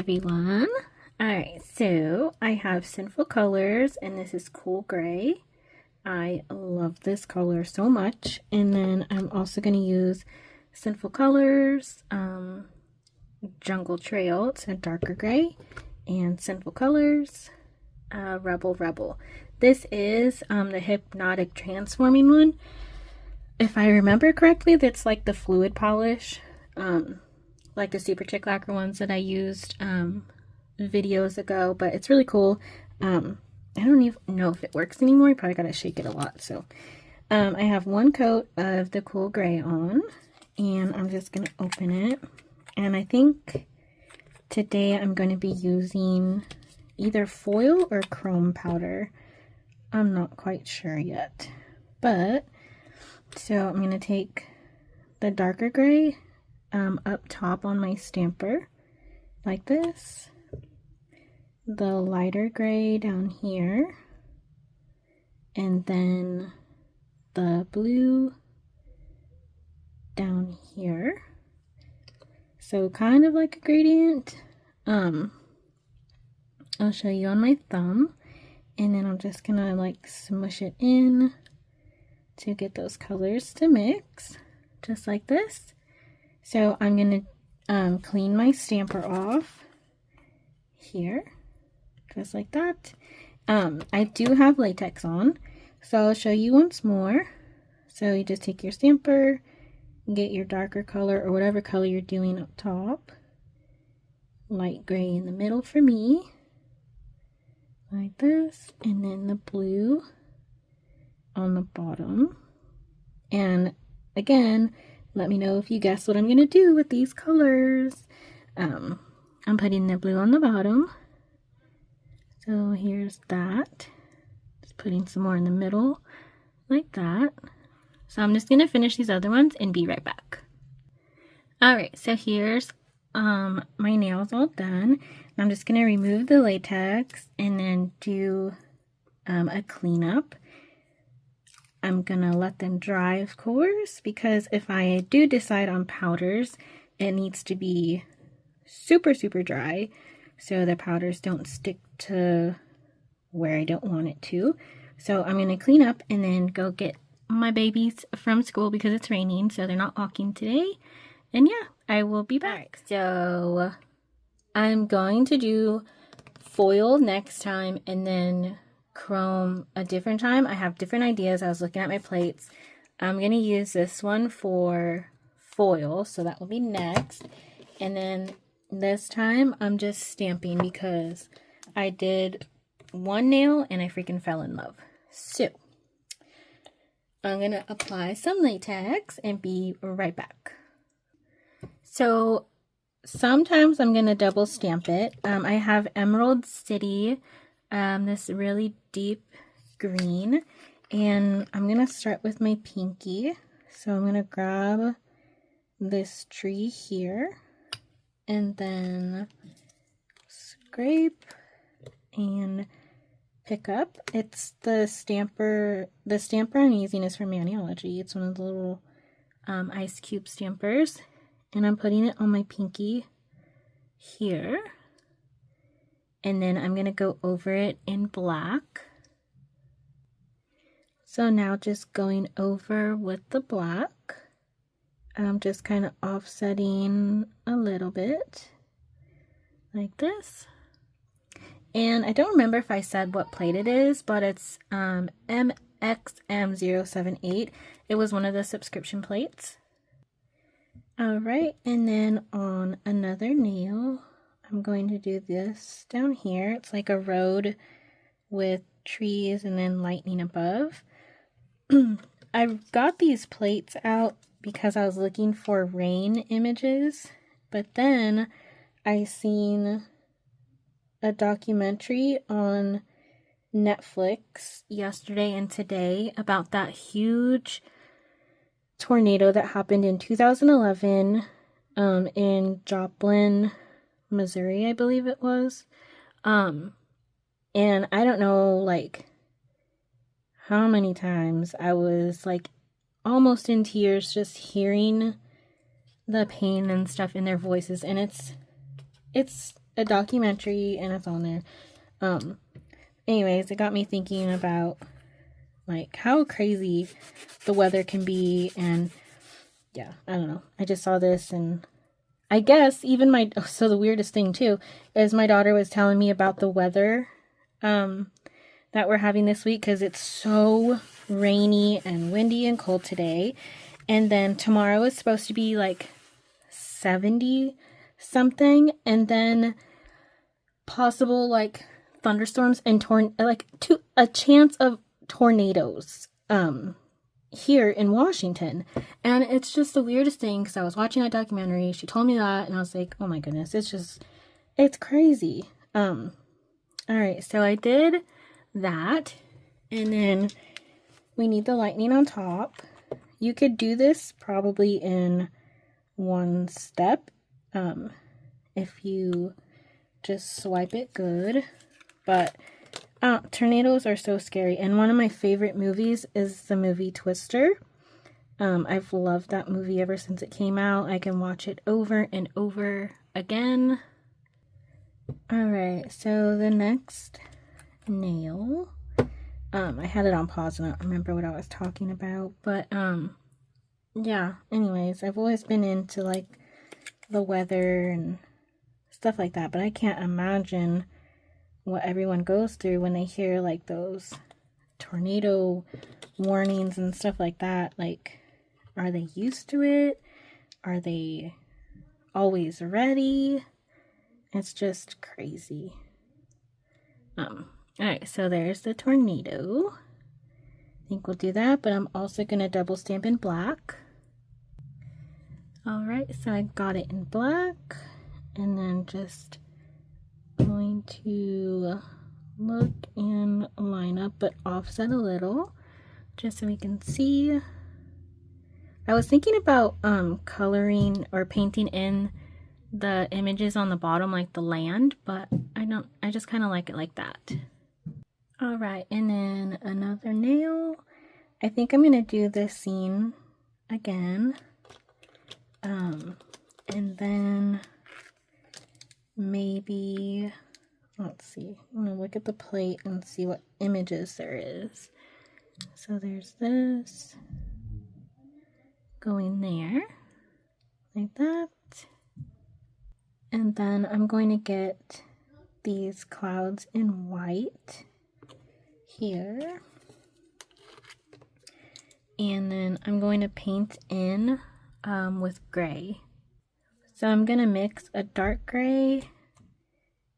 everyone. Alright, so I have Sinful Colors, and this is Cool Gray. I love this color so much. And then I'm also going to use Sinful Colors, Jungle Trail, it's a darker gray, and Sinful Colors, Rebel Rebel. This is the Hypnotic Transforming one. If I remember correctly, that's like the fluid polish, like the Super Chick Lacquer ones that I used videos ago, but it's really cool. I don't even know if it works anymore. You probably gotta shake it a lot. So I have one coat of the Cool Gray on, and I'm just gonna open it. And I think today I'm going to be using either foil or chrome powder. I'm not quite sure yet, but so I'm going to take the darker gray up top on my stamper like this, the lighter gray down here, and then the blue down here. So kind of like a gradient. I'll show you on my thumb, and then I'm just gonna like smush it in to get those colors to mix, just like this. So I'm gonna clean my stamper off here, just like that. I do have latex on, so I'll show you once more. So you just take your stamper, get your darker color or whatever color you're doing up top, light gray in the middle for me, like this, and then the blue on the bottom. And again, let me know if you guess what I'm going to do with these colors. I'm putting the blue on the bottom, so here's that. Just putting some more in the middle like that. So I'm just going to finish these other ones and be right back. Alright, so here's my nails all done. I'm just going to remove the latex and then do a cleanup. I'm going to let them dry, of course, because if I do decide on powders, it needs to be super, super dry so the powders don't stick to where I don't want it to. So I'm going to clean up and then go get my babies from school because it's raining, so they're not walking today. And yeah, I will be back. Right, so I'm going to do foil next time and then chrome a different time. I have different ideas. I was looking at my plates. I'm going to use this one for foil, so that will be next. And then this time I'm just stamping because I did one nail and I freaking fell in love. So I'm going to apply some latex and be right back. So sometimes I'm going to double stamp it. I have Emerald City, this really deep green, and I'm going to start with my pinky. So I'm going to grab this tree here and then scrape and pick up. It's the stamper I'm using is from Maniology. It's one of the little ice cube stampers, and I'm putting it on my pinky here, and then I'm gonna go over it in black. So now just going over with the black, I'm just kind of offsetting a little bit like this. And I don't remember if I said what plate it is, but it's mxm078. It was one of the subscription plates. Alright, and then on another nail, I'm going to do this down here. It's like a road with trees and then lightning above. I got these plates out because I was looking for rain images, but then I seen a documentary on Netflix yesterday and today about that huge tornado that happened in 2011 in Joplin, Missouri, I believe it was. And I don't know like how many times I was like almost in tears just hearing the pain and stuff in their voices, and it's a documentary and it's on there. Anyways, it got me thinking about like how crazy the weather can be, and yeah, I don't know. I just saw this, and I guess even so the weirdest thing too is my daughter was telling me about the weather that we're having this week, because it's so rainy and windy and cold today, and then tomorrow is supposed to be like 70 something, and then possible like thunderstorms and a chance of tornadoes here in Washington. And it's just the weirdest thing, because I was watching that documentary, she told me that, and I was like, oh my goodness, it's crazy. All right, so I did that, and then we need the lightning on top. You could do this probably in one step if you just swipe it good, but tornadoes are so scary, and one of my favorite movies is the movie Twister. I've loved that movie ever since it came out. I can watch it over and over again. Alright, so the next nail, I had it on pause and I don't remember what I was talking about, but yeah, anyways, I've always been into like the weather and stuff like that, but I can't imagine what everyone goes through when they hear like those tornado warnings and stuff like that. Like, are they used to it? Are they always ready? It's just crazy. Alright, so there's the tornado. I think we'll do that, but I'm also going to double stamp in black. Alright, so I got it in black, and then just going to look and line up, but offset a little, just so we can see. I was thinking about coloring or painting in the images on the bottom, like the land, but I just kind of like it like that. Alright, and then another nail. I think I'm going to do this scene again. And then maybe, let's see, I'm going to look at the plate and see what images there is. So there's this going there, like that. And then I'm going to get these clouds in white here. And then I'm going to paint in with gray. So I'm going to mix a dark gray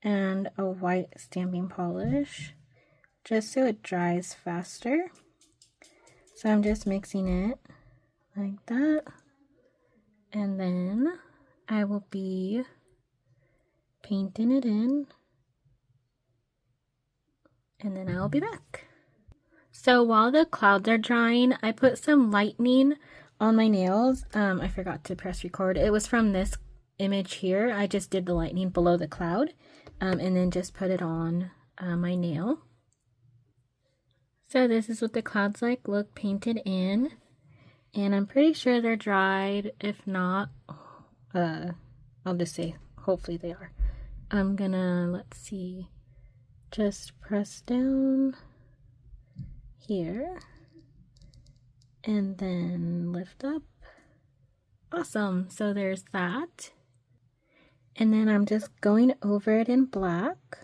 and a white stamping polish just so it dries faster. So I'm just mixing it like that. And then I will be painting it in, and then I'll be back. So while the clouds are drying, I put some lightning on my nails. I forgot to press record. It was from this image here. I just did the lightning below the cloud, and then just put it on my nail. So this is what the clouds look painted in, and I'm pretty sure they're dried. If not, I'll just say hopefully they are. I'm gonna, let's see, just press down here and then lift up. Awesome, so there's that. And then I'm just going over it in black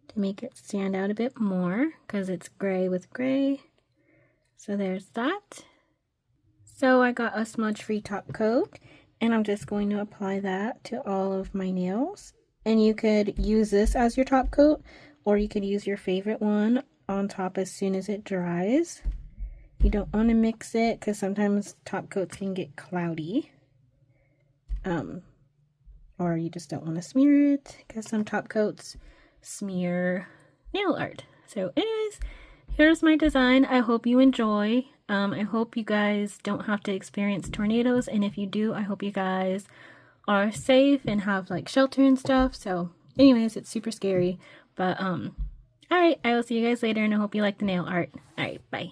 to make it stand out a bit more because it's gray with gray. So there's that. So I got a smudge free top coat, and I'm just going to apply that to all of my nails. And you could use this as your top coat, or you could use your favorite one on top as soon as it dries. You don't want to mix it because sometimes top coats can get cloudy. Or you just don't want to smear it because some top coats smear nail art. So anyways, here's my design. I hope you enjoy. I hope you guys don't have to experience tornadoes, and if you do, I hope you guys are safe and have like shelter and stuff. So anyways, it's super scary, but alright, I will see you guys later, and I hope you like the nail art. Alright, bye.